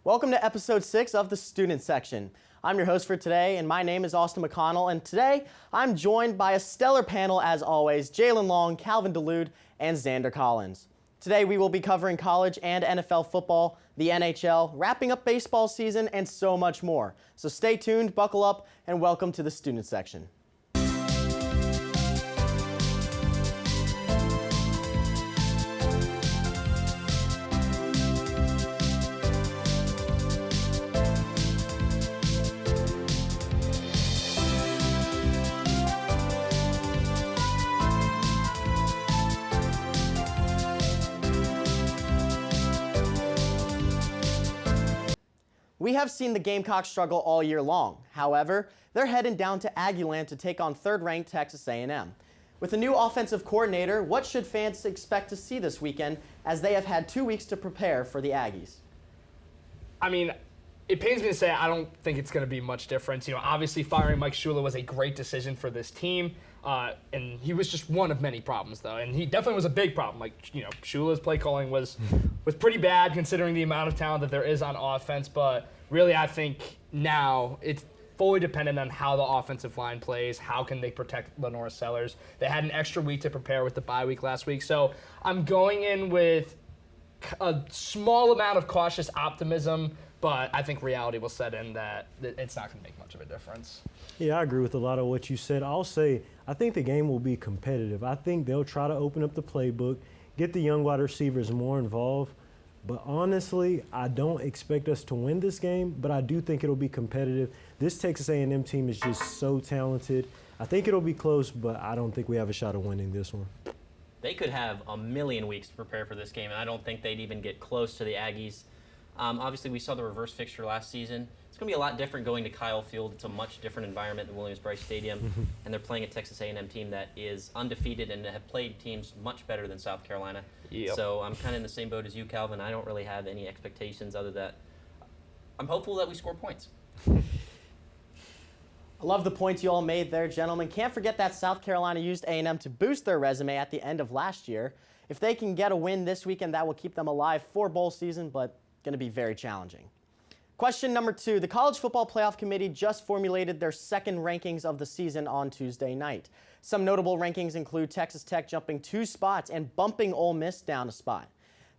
Welcome to episode 6 of the Student Section. I'm your host for today, and my name is Austin McConnell, and today I'm joined by a stellar panel as always, Jalen Long, Calvin DeLude, and Zander Collins. Today we will be covering college and NFL football, the NHL, wrapping up baseball season, and so much more. So stay tuned, buckle up, and welcome to the Student Section. We have seen the Gamecocks struggle all year long. However, they're heading down to Aggieland to take on third-ranked Texas A&M. With a new offensive coordinator, what should fans expect to see this weekend as they have had 2 weeks to prepare for the Aggies? I mean, it pains me to say I don't think it's going to be much difference. Obviously firing Mike Shula was a great decision for this team, and he was just one of many problems, though. And he definitely was a big problem. Shula's play calling was pretty bad considering the amount of talent that there is on offense, but really, I think now it's fully dependent on how the offensive line plays. How can they protect Lenore Sellers? They had an extra week to prepare with the bye week last week. So I'm going in with a small amount of cautious optimism, but I think reality will set in that it's not going to make much of a difference. Yeah, I agree with a lot of what you said. I'll say I think the game will be competitive. I think they'll try to open up the playbook, get the young wide receivers more involved. But honestly, I don't expect us to win this game, but I do think it'll be competitive. This Texas A&M team is just so talented. I think it'll be close, but I don't think we have a shot of winning this one. They could have a million weeks to prepare for this game, and I don't think they'd even get close to the Aggies. Obviously, we saw the reverse fixture last season. It's going to be a lot different going to Kyle Field. It's a much different environment than Williams-Brice Stadium, and they're playing a Texas A&M team that is undefeated and have played teams much better than South Carolina. Yep. So I'm kind of in the same boat as you, Calvin. I don't really have any expectations other than I'm hopeful that we score points. I love the points you all made there, gentlemen. Can't forget that South Carolina used A&M to boost their resume at the end of last year. If they can get a win this weekend, that will keep them alive for bowl season, but going to be very challenging. Question number 2. The College Football Playoff Committee just formulated their second rankings of the season on Tuesday night. Some notable rankings include Texas Tech jumping 2 spots and bumping Ole Miss down a spot.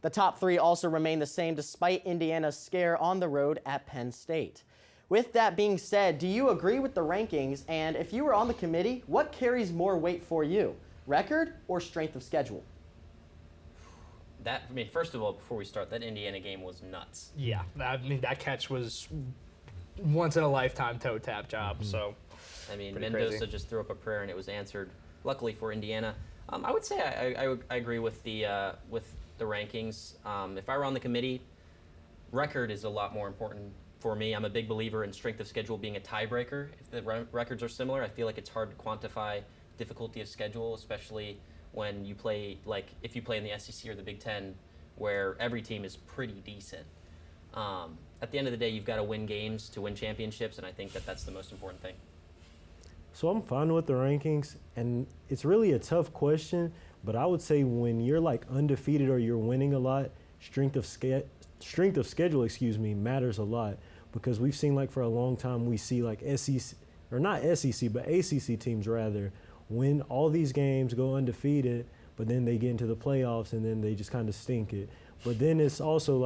The top 3 also remain the same despite Indiana's scare on the road at Penn State. With that being said, do you agree with the rankings? And if you were on the committee, what carries more weight for you, record or strength of schedule? First of all, before we start, that Indiana game was nuts. Yeah, that catch was once in a lifetime toe tap job. So, Mendoza crazy. just threw up a prayer and it was answered. Luckily for Indiana, I would say I agree with the rankings. If I were on the committee, record is a lot more important for me. I'm a big believer in strength of schedule being a tiebreaker. If the records are similar, I feel like it's hard to quantify difficulty of schedule, especially when you play, if you play in the SEC or the Big Ten, where every team is pretty decent. At the end of the day, you've got to win games to win championships, and I think that's the most important thing. So I'm fine with the rankings, and it's really a tough question, but I would say when you're undefeated or you're winning a lot, strength of schedule, matters a lot, because we've seen for a long time we see SEC, or not SEC, but ACC teams rather, win all these games, go undefeated, but then they get into the playoffs and then they just kind of stink it. But then it's also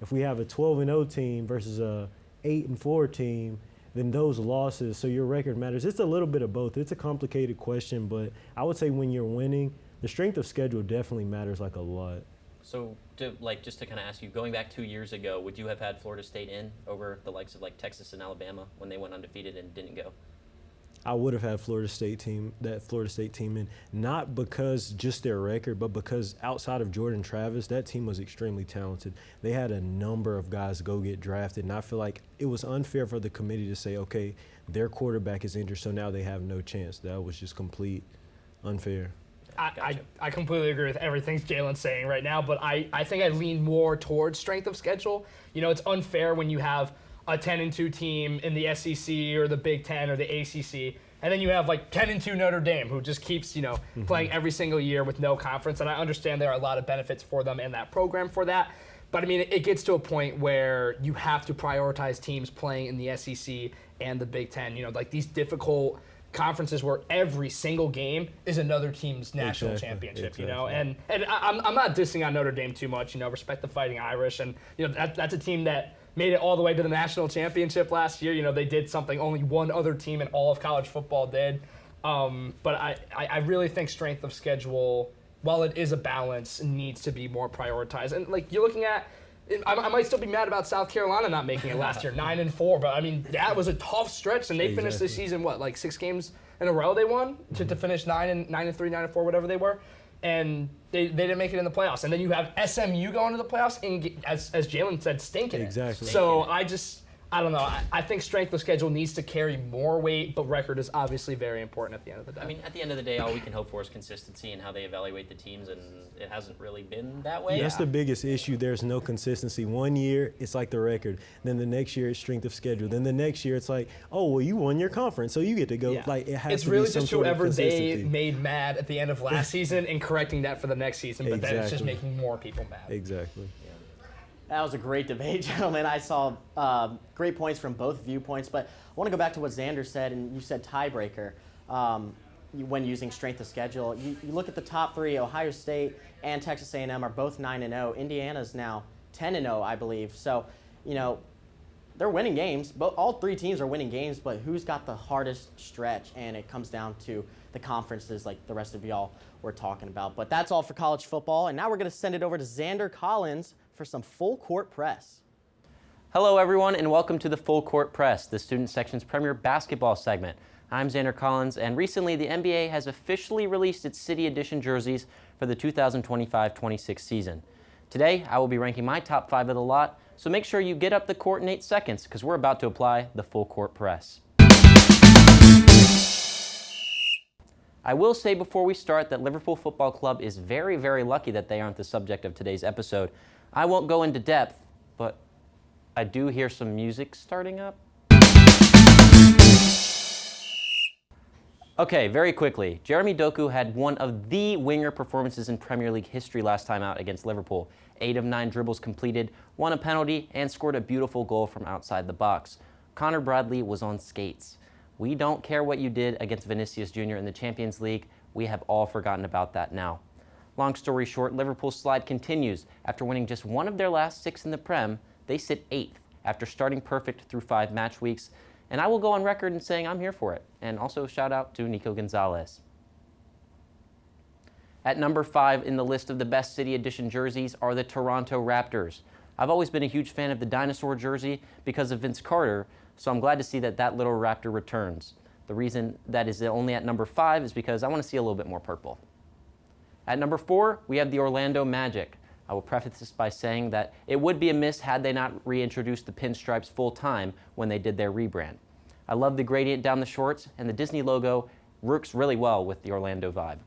if we have a 12-0 team versus a 8-4 team, then those losses, so your record matters. It's a little bit of both. It's a complicated question, but I would say when you're winning, the strength of schedule definitely matters a lot. So, just to kind of ask you, going back 2 years ago, would you have had Florida State in over the likes of Texas and Alabama when they went undefeated and didn't go? I would have had that Florida State team in, not because just their record, but because outside of Jordan Travis, that team was extremely talented. They had a number of guys go get drafted, and I feel like it was unfair for the committee to say, okay, their quarterback is injured, so now they have no chance. That was just complete unfair. I completely agree with everything Jalen's saying right now, but I think I lean more towards strength of schedule. It's unfair when you have a 10-2 team in the SEC or the Big Ten or the ACC, and then you have 10-2 Notre Dame, who just keeps playing every single year with no conference. And I understand there are a lot of benefits for them in that program for that, But I mean, it gets to a point where you have to prioritize teams playing in the SEC and the Big Ten. Like these difficult conferences where every single game is another team's national championship. And I'm not dissing on Notre Dame too much. Respect the Fighting Irish, and that's a team that made it all the way to the national championship last year. They did something only one other team in all of college football did. But I really think strength of schedule, while it is a balance, needs to be more prioritized. And like you're looking at, I might still be mad about South Carolina not making it last year, 9-4. But I mean, that was a tough stretch, and they finished this season like 6 games in a row they won to finish 9-3, 9-4, whatever they were, and they didn't make it in the playoffs. And then you have SMU going to the playoffs, and as Jalen said, stinking. Exactly. So I don't know. I think strength of schedule needs to carry more weight, but record is obviously very important at the end of the day. I mean, at the end of the day, all we can hope for is consistency in how they evaluate the teams, and it hasn't really been that way. That's the biggest issue. There's no consistency. One year, it's like the record. Then the next year, it's strength of schedule. Then the next year, it's like, oh, well, you won your conference, so you get to go. Yeah. Like, it has it's to really be some just sort of whoever they consistency. made mad at the end of last season and correcting that for the next season, but then it's just Exactly. making more people mad. Exactly. That was a great debate, gentlemen. I saw great points from both viewpoints, but I want to go back to what Zander said, and you said tiebreaker when using strength of schedule. You look at the top 3, Ohio State and Texas A&M are both 9-0. Indiana's now 10-0, I believe. So, they're winning games. All 3 teams are winning games, but who's got the hardest stretch? And it comes down to the conferences like the rest of y'all were talking about. But that's all for college football, and now we're going to send it over to Zander Collins for some full court press. Hello, everyone, and welcome to the Full Court Press, the student section's premier basketball segment. I'm Zander Collins, and recently the NBA has officially released its City Edition jerseys for the 2025-26 season. Today, I will be ranking my top 5 of the lot, so make sure you get up the court in 8 seconds because we're about to apply the Full Court Press. I will say before we start that Liverpool Football Club is very, very lucky that they aren't the subject of today's episode. I won't go into depth, but I do hear some music starting up. Okay, very quickly. Jeremy Doku had one of the winger performances in Premier League history last time out against Liverpool. 8 of 9 dribbles completed, won a penalty, and scored a beautiful goal from outside the box. Connor Bradley was on skates. We don't care what you did against Vinicius Jr. in the Champions League. We have all forgotten about that now. Long story short, Liverpool's slide continues. After winning just 1 of their last 6 in the Prem, they sit 8th after starting perfect through 5 match weeks. And I will go on record in saying I'm here for it. And also shout out to Nico Gonzalez. At number 5 in the list of the best City Edition jerseys are the Toronto Raptors. I've always been a huge fan of the dinosaur jersey because of Vince Carter, so I'm glad to see that little Raptor returns. The reason that is only at number 5 is because I want to see a little bit more purple. At number 4, we have the Orlando Magic. I will preface this by saying that it would be a miss had they not reintroduced the pinstripes full time when they did their rebrand. I love the gradient down the shorts, and the Disney logo works really well with the Orlando vibe.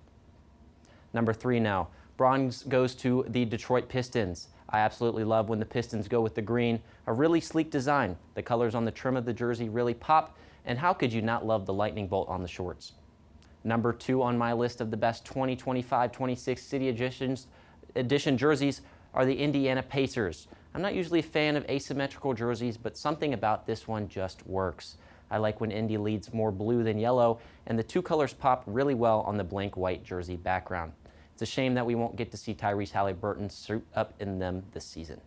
Number 3 now. Bronze goes to the Detroit Pistons. I absolutely love when the Pistons go with the green. A really sleek design. The colors on the trim of the jersey really pop, and how could you not love the lightning bolt on the shorts? Number 2 on my list of the best 2025-26 City Edition jerseys are the Indiana Pacers. I'm not usually a fan of asymmetrical jerseys, but something about this one just works. I like when Indy leads more blue than yellow, and the 2 colors pop really well on the blank white jersey background. It's a shame that we won't get to see Tyrese Halliburton suit up in them this season.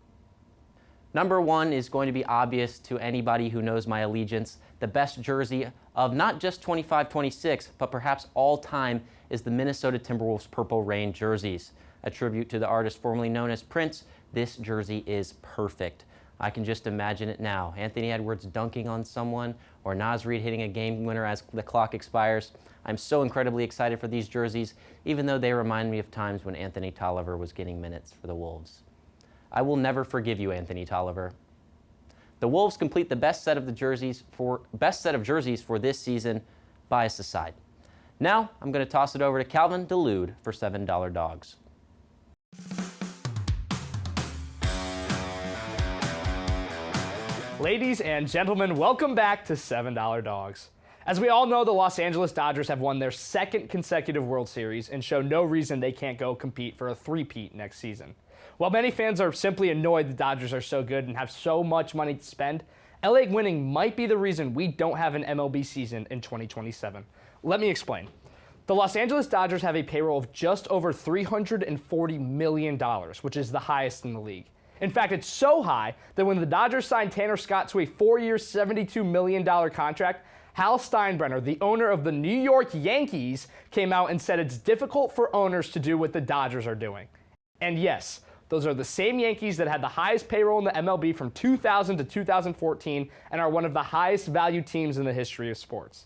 Number 1 is going to be obvious to anybody who knows my allegiance. The best jersey of not just 25-26, but perhaps all time is the Minnesota Timberwolves Purple Rain jerseys. A tribute to the artist formerly known as Prince, this jersey is perfect. I can just imagine it now. Anthony Edwards dunking on someone, or Naz Reid hitting a game winner as the clock expires. I'm so incredibly excited for these jerseys, even though they remind me of times when Anthony Tolliver was getting minutes for the Wolves. I will never forgive you, Anthony Tolliver. The Wolves complete the best set of jerseys for this season, bias aside. Now, I'm going to toss it over to Calvin DeLude for $7 Dogs. Ladies and gentlemen, welcome back to $7 Dogs. As we all know, the Los Angeles Dodgers have won their 2nd consecutive World Series and show no reason they can't go compete for a three-peat next season. While many fans are simply annoyed the Dodgers are so good and have so much money to spend, LA winning might be the reason we don't have an MLB season in 2027. Let me explain. The Los Angeles Dodgers have a payroll of just over $340 million, which is the highest in the league. In fact, it's so high that when the Dodgers signed Tanner Scott to a 4-year, $72 million contract, Hal Steinbrenner, the owner of the New York Yankees, came out and said it's difficult for owners to do what the Dodgers are doing. And yes, those are the same Yankees that had the highest payroll in the MLB from 2000 to 2014 and are one of the highest value teams in the history of sports.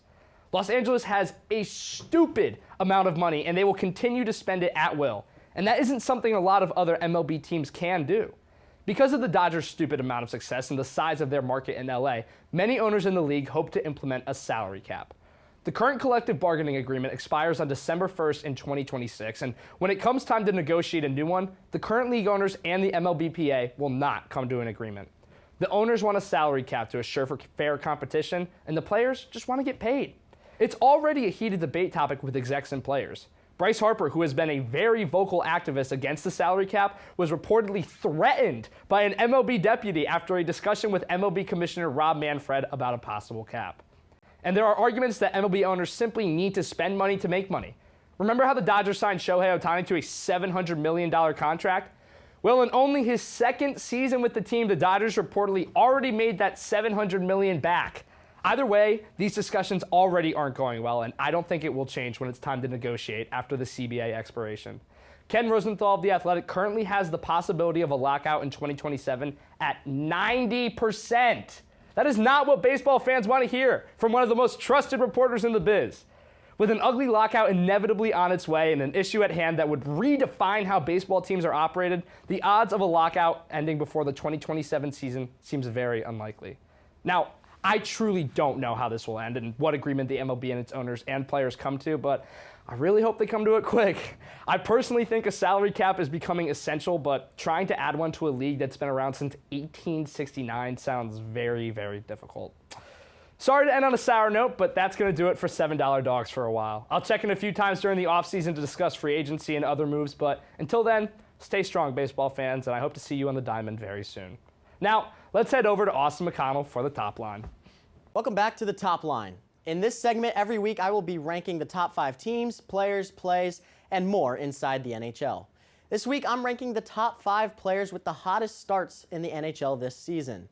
Los Angeles has a stupid amount of money, and they will continue to spend it at will. And that isn't something a lot of other MLB teams can do. Because of the Dodgers' stupid amount of success and the size of their market in LA, many owners in the league hope to implement a salary cap. The current collective bargaining agreement expires on December 1st in 2026, and when it comes time to negotiate a new one, the current league owners and the MLBPA will not come to an agreement. The owners want a salary cap to assure for fair competition, and the players just want to get paid. It's already a heated debate topic with execs and players. Bryce Harper, who has been a very vocal activist against the salary cap, was reportedly threatened by an MLB deputy after a discussion with MLB Commissioner Rob Manfred about a possible cap. And there are arguments that MLB owners simply need to spend money to make money. Remember how the Dodgers signed Shohei Ohtani to a $700 million contract? Well, in only his second season with the team, the Dodgers reportedly already made that $700 million back. Either way, these discussions already aren't going well, and I don't think it will change when it's time to negotiate after the CBA expiration. Ken Rosenthal of The Athletic currently has the possibility of a lockout in 2027 at 90%. That is not what baseball fans want to hear from one of the most trusted reporters in the biz. With an ugly lockout inevitably on its way and an issue at hand that would redefine how baseball teams are operated, the odds of a lockout ending before the 2027 season seems very unlikely. Now, I truly don't know how this will end and what agreement the MLB and its owners and players come to, but I really hope they come to it quick. I personally think a salary cap is becoming essential, but trying to add one to a league that's been around since 1869 sounds very, very difficult. Sorry to end on a sour note, but that's going to do it for $7 Dogs for a while. I'll check in a few times during the offseason to discuss free agency and other moves, but until then, stay strong, baseball fans, and I hope to see you on the diamond very soon. Now, let's head over to Austin McConnell for the top line. Welcome back to the Top Line. In this segment, every week I will be ranking the top 5 teams, players, plays, and more inside the NHL. This week I'm ranking the top 5 players with the hottest starts in the NHL this season.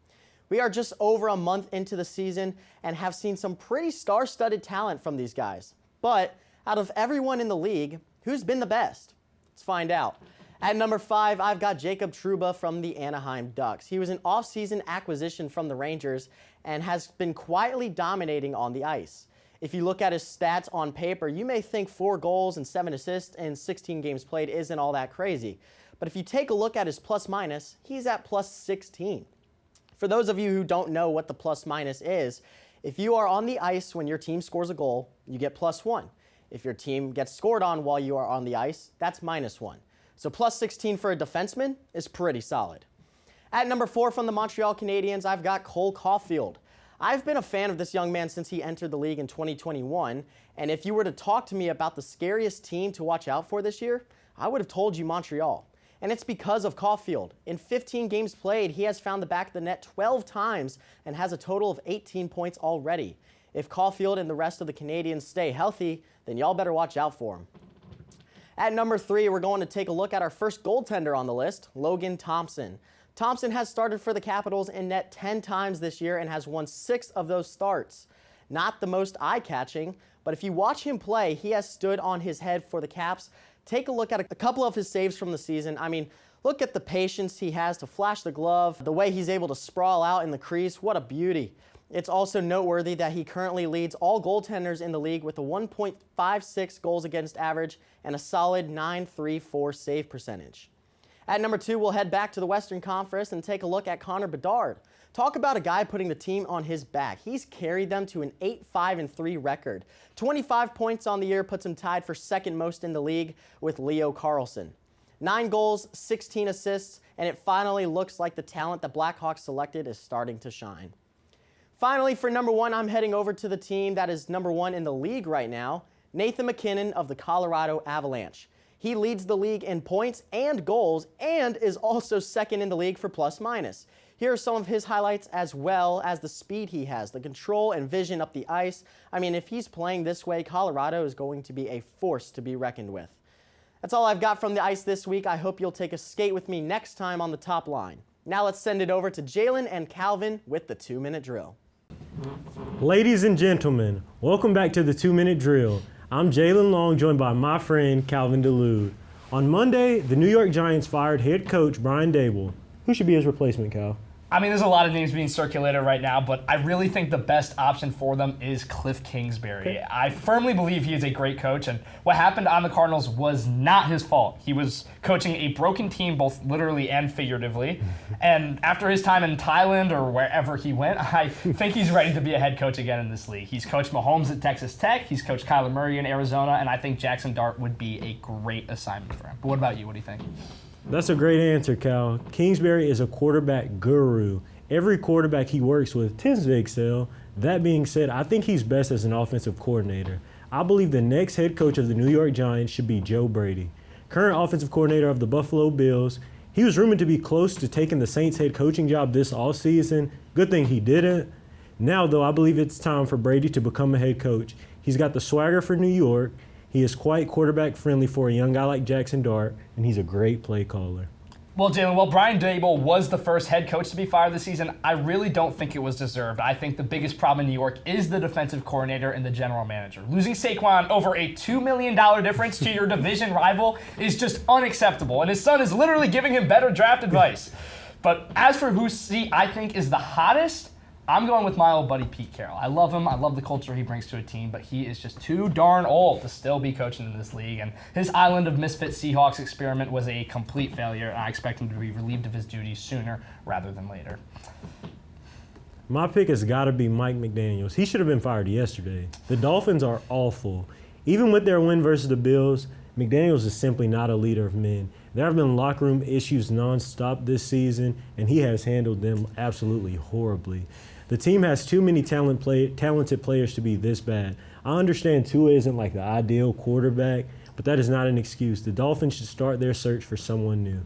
We are just over a month into the season and have seen some pretty star-studded talent from these guys. But out of everyone in the league, who's been the best? Let's find out. At number 5, I've got Jacob Trouba from the Anaheim Ducks. He was an off-season acquisition from the Rangers and has been quietly dominating on the ice. If you look at his stats on paper, you may think 4 goals and 7 assists in 16 games played isn't all that crazy. But if you take a look at his plus-minus, he's at plus 16. For those of you who don't know what the plus-minus is, if you are on the ice when your team scores a goal, you get plus 1. If your team gets scored on while you are on the ice, that's minus 1. So plus 16 for a defenseman is pretty solid. At number 4 from the Montreal Canadiens, I've got Cole Caulfield. I've been a fan of this young man since he entered the league in 2021, and if you were to talk to me about the scariest team to watch out for this year, I would have told you Montreal. And it's because of Caulfield. In 15 games played, he has found the back of the net 12 times and has a total of 18 points already. If Caulfield and the rest of the Canadiens stay healthy, then y'all better watch out for him. At number 3, we're going to take a look at our first goaltender on the list, Logan Thompson. Thompson has started for the Capitals in net 10 times this year and has won 6 of those starts. Not the most eye-catching, but if you watch him play, he has stood on his head for the Caps. Take a look at a couple of his saves from the season. I mean, look at the patience he has to flash the glove, the way he's able to sprawl out in the crease. What a beauty. It's also noteworthy that he currently leads all goaltenders in the league with a 1.56 goals against average and a solid .934 save percentage. At number 2, we'll head back to the Western Conference and take a look at Connor Bedard. Talk about a guy putting the team on his back. He's carried them to an 8-5-3 record. 25 points on the year puts him tied for second most in the league with Leo Carlsson. 9 goals, 16 assists, and it finally looks like the talent the Blackhawks selected is starting to shine. Finally, for number 1, I'm heading over to the team that is number 1 in the league right now, Nathan MacKinnon of the Colorado Avalanche. He leads the league in points and goals and is also second in the league for plus minus. Here are some of his highlights as well as the speed he has, the control and vision up the ice. I mean, if he's playing this way, Colorado is going to be a force to be reckoned with. That's all I've got from the ice this week. I hope you'll take a skate with me next time on the top line. Now let's send it over to Jalen and Calvin with the 2-minute drill. Ladies and gentlemen, welcome back to the 2-minute drill. I'm Jalen Long, joined by my friend Calvin DeLude. On Monday, the New York Giants fired head coach Brian Daboll. Who should be his replacement, Cal? I mean, there's a lot of names being circulated right now, but I really think the best option for them is Cliff Kingsbury. I firmly believe he is a great coach, and what happened on the Cardinals was not his fault. He was coaching a broken team, both literally and figuratively, and after his time in Thailand or wherever he went, I think he's ready to be a head coach again in this league. He's coached Mahomes at Texas Tech, he's coached Kyler Murray in Arizona, and I think Jackson Dart would be a great assignment for him. But what about you? What do you think? That's a great answer, Cal. Kingsbury is a quarterback guru. Every quarterback he works with tends to excel. That being said, I think he's best as an offensive coordinator. I believe the next head coach of the New York Giants should be Joe Brady, current offensive coordinator of the Buffalo Bills. He was rumored to be close to taking the Saints head coaching job this offseason. Good thing he didn't. Now, though, I believe it's time for Brady to become a head coach. He's got the swagger for New York. He is quite quarterback friendly for a young guy like Jackson Dart, and he's a great play caller. Well, Jalen, while Brian Daboll was the first head coach to be fired this season, I really don't think it was deserved. I think the biggest problem in New York is the defensive coordinator and the general manager. Losing Saquon over a $2 million difference to your division rival is just unacceptable, and his son is literally giving him better draft advice. But as for who I think is the hottest, I'm going with my old buddy Pete Carroll. I love him. I love the culture he brings to a team, but he is just too darn old to still be coaching in this league. And his Island of Misfit Seahawks experiment was a complete failure, and I expect him to be relieved of his duties sooner rather than later. My pick has got to be Mike McDaniels. He should have been fired yesterday. The Dolphins are awful. Even with their win versus the Bills, McDaniels is simply not a leader of men. There have been locker room issues nonstop this season, and he has handled them absolutely horribly. The team has too many talented players to be this bad. I understand Tua isn't like the ideal quarterback, but that is not an excuse. The Dolphins should start their search for someone new.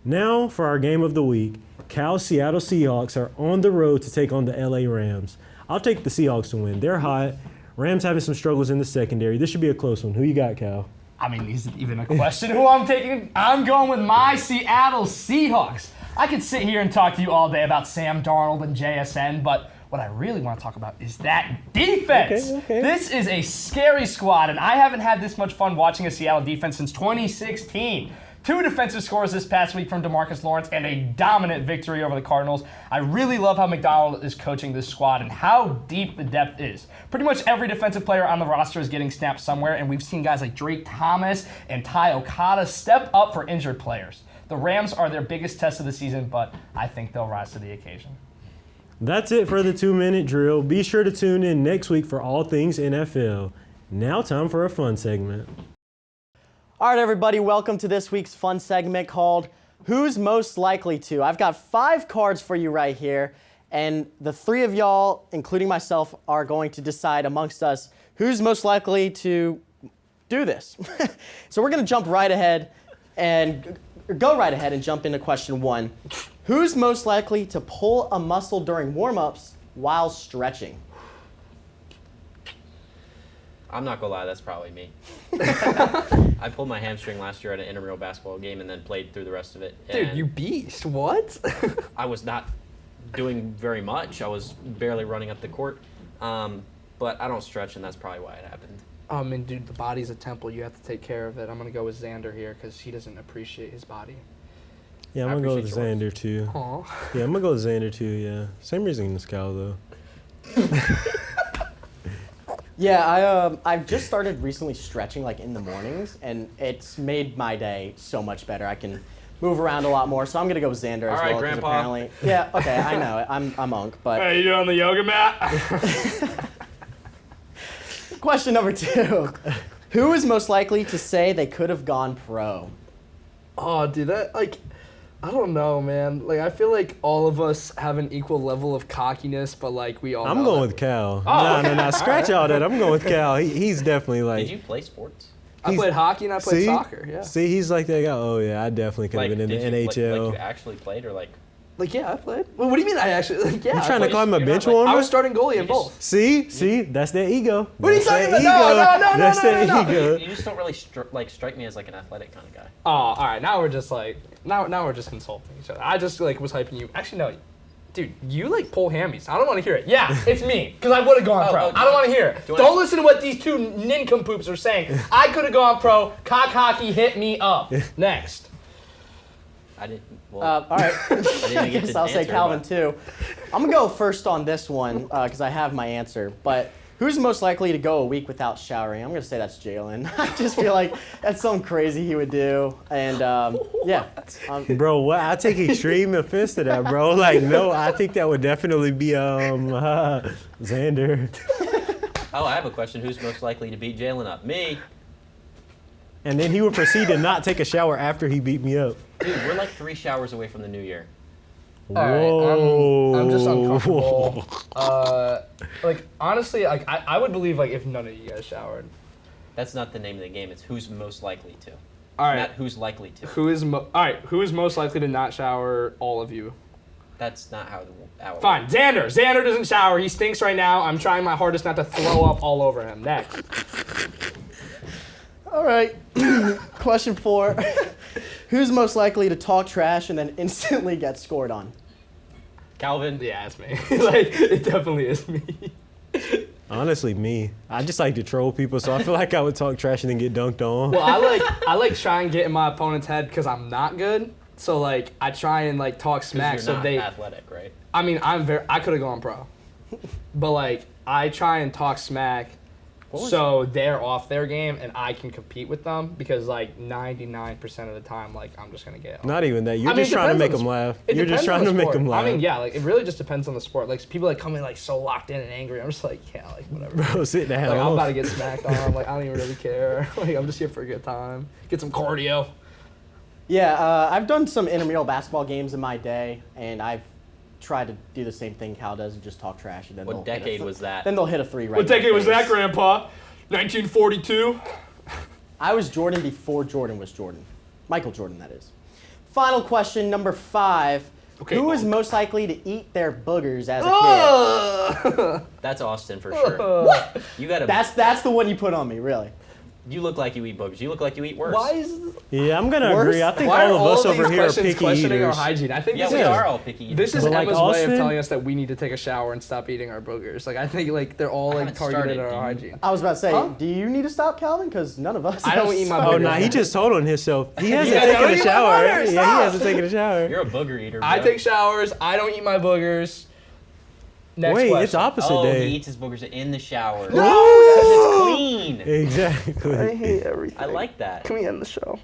Now for our game of the week. Cal's Seattle Seahawks are on the road to take on the LA Rams. I'll take the Seahawks to win. They're hot. Rams having some struggles in the secondary. This should be a close one. Who you got, Cal? I mean, is it even a question who I'm taking? I'm going with my Seattle Seahawks. I could sit here and talk to you all day about Sam Darnold and JSN, but what I really want to talk about is that defense. Okay. This is a scary squad, and I haven't had this much fun watching a Seattle defense since 2016. 2 defensive scores this past week from DeMarcus Lawrence and a dominant victory over the Cardinals. I really love how McDonald is coaching this squad and how deep the depth is. Pretty much every defensive player on the roster is getting snapped somewhere, and we've seen guys like Drake Thomas and Ty Okada step up for injured players. The Rams are their biggest test of the season, but I think they'll rise to the occasion. That's it for the 2-minute drill. Be sure to tune in next week for all things NFL. Now time for a fun segment. All right, everybody, welcome to this week's fun segment called Who's Most Likely To? I've got 5 cards for you right here, and the 3 of y'all, including myself, are going to decide amongst us who's most likely to do this. So we're going to jump right ahead and go right ahead and jump into question 1. Who's most likely to pull a muscle during warm-ups while stretching? I'm not gonna lie, that's probably me. I pulled my hamstring last year at an intramural basketball game and then played through the rest of it. Dude, And you beast. What? I was not doing very much. I was barely running up the court. But I don't stretch, and that's probably why it happened. I mean, dude, the body's a temple. You have to take care of it. I'm going to go with Zander here because he doesn't appreciate his body. Yeah, I'm I going to go with appreciate Zander, too. Aw. Yeah, I'm going to go with Zander, too, yeah. Same reason as Cal, though. Yeah, I've just started recently stretching like in the mornings, and it's made my day so much better. I can move around a lot more, so I'm gonna go with Zander as All right, well. 'Cause Grandpa. Apparently, yeah, okay, I know it. I'm Unk, but Hey, you on the yoga mat? question number 2: Who is most likely to say they could have gone pro? Oh, dude, I don't know, man. Like, I feel like all of us have an equal level of cockiness, but like we all. I'm know going that- with Cal. Oh, No, scratch all that. I'm going with Cal. He's definitely like. Did you play sports? I played hockey and I played soccer. Yeah. See, he's like that guy. Oh yeah, I definitely could have been in the NHL. Like you actually played, or like? Like, yeah, I played. Well, what do you mean I actually? Like, yeah. You trying to climb a you're bench not, like- warmer? I was starting goalie in both. See, that's that ego. What are you That's talking that about? ego. No, That's that no. ego. You just don't really strike me as like an athletic kind of guy. Oh, all right. Now we're just like now we're just insulting each other. I just like was hyping you. Actually, no. Dude, you like pull hammies. I don't want to hear it. Yeah, it's me, because I would have gone pro. I don't want to hear it. Don't listen to what these two nincompoops are saying. I could have gone pro. Cock hockey hit me up. Next. I didn't. Well, All right. I didn't get Guess to I'll say answer, Calvin but- too. I'm gonna go first on this one because I have my answer. But who's most likely to go a week without showering? I'm gonna say that's Jalen. I just feel like that's something crazy he would do. And yeah. Bro, what? I take extreme offense to that, bro. Like, no, I think that would definitely be Zander. Oh, I have a question. Who's most likely to beat Jalen up? Me. And then he would proceed to not take a shower after he beat me up. Dude, we're like 3 showers away from the new year. All right, I'm just uncomfortable. Like honestly, like I would believe like if none of you guys showered. That's not the name of the game. It's who's most likely to. All right. Not who's likely to. Who is all right? Who is most likely to not shower? All of you. That's not how it Fine. Zander. Zander doesn't shower. He stinks right now. I'm trying my hardest not to throw up all over him. Next. All right. Question 4. Who's most likely to talk trash and then instantly get scored on? Calvin. Yeah, it's me. Like it definitely is me. Honestly, me. I just like to troll people, so I feel like I would talk trash and then get dunked on. Well, I like try and get in my opponent's head because I'm not good. So like I try and like talk smack You're so not they. athletic, right? I mean I could have gone pro, but like I try and talk smack. So they're off their game and I can compete with them because like 99% of the time like I'm just gonna get. Not even that. You're I mean, just it trying to depends make on them the laugh. It You're just depends trying on to the make sport. them laugh. I mean, yeah, like it really just depends on the sport. Like people like come in like so locked in and angry. I'm just like, yeah, like whatever. Bro, sit down. Like I'm about to get smacked on. Like I don't even really care. Like I'm just here for a good time. Get some cardio. Yeah, I've done some intramural basketball games in my day, and I've tried to do the same thing Cal does and just talk trash. And then What they'll hit decade a was that? Then they'll hit a 3 right. What in my decade was that, face. Grandpa? 1942. I was Jordan before Jordan was Jordan. Michael Jordan, that is. Final question, number 5. Okay, Who is most likely to eat their boogers as a kid? That's Austin for sure. What? You got to. That's the one you put on me, really. You look like you eat boogers. You look like you eat worse. Why is Yeah, I'm gonna Worse? agree. I think why are all of us these over here are questions picky questioning our eaters. hygiene? I think Yeah, this we is are all picky eaters. This is But like Emma's way Austin? of telling us that we need to take a shower and stop eating our boogers. Like I think like they're all like haven't targeted started, at our do you? hygiene. I was about to say, Huh? do you need to stop, Calvin? Because none of us. I don't have eat my started. Oh, nah, he just told on himself. He hasn't Yeah, taken don't a eat my shower. boogers, Yeah, stop. he hasn't taken a shower. You're a booger eater, bro. I take showers. I don't eat my boogers. Next Wait, question. it's opposite Oh, day. he eats his boogers in the shower. No! Because it's clean. Exactly. hate everything. I like that. Can we end the show?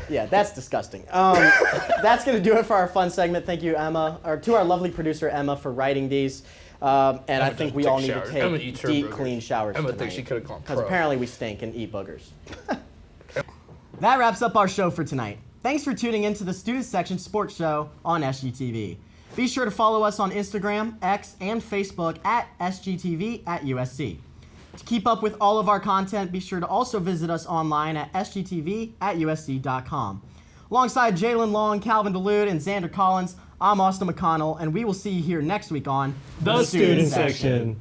Yeah, that's disgusting. That's going to do it for our fun segment. Thank you, Emma, or to our lovely producer, Emma, for writing these. And I think we all need to Emma take eats her deep, boogers. clean showers Emma thinks she tonight. could have gone Because pro. apparently we stink and eat boogers. That wraps up our show for tonight. Thanks for tuning in to the Student Section Sports Show on SGTV. Be sure to follow us on Instagram, X, and Facebook at SGTV at USC. To keep up with all of our content, be sure to also visit us online at sgtv@usc.com. Alongside Jalen Long, Calvin DeLude, and Zander Collins, I'm Austin McConnell, and we will see you here next week on The Student Section.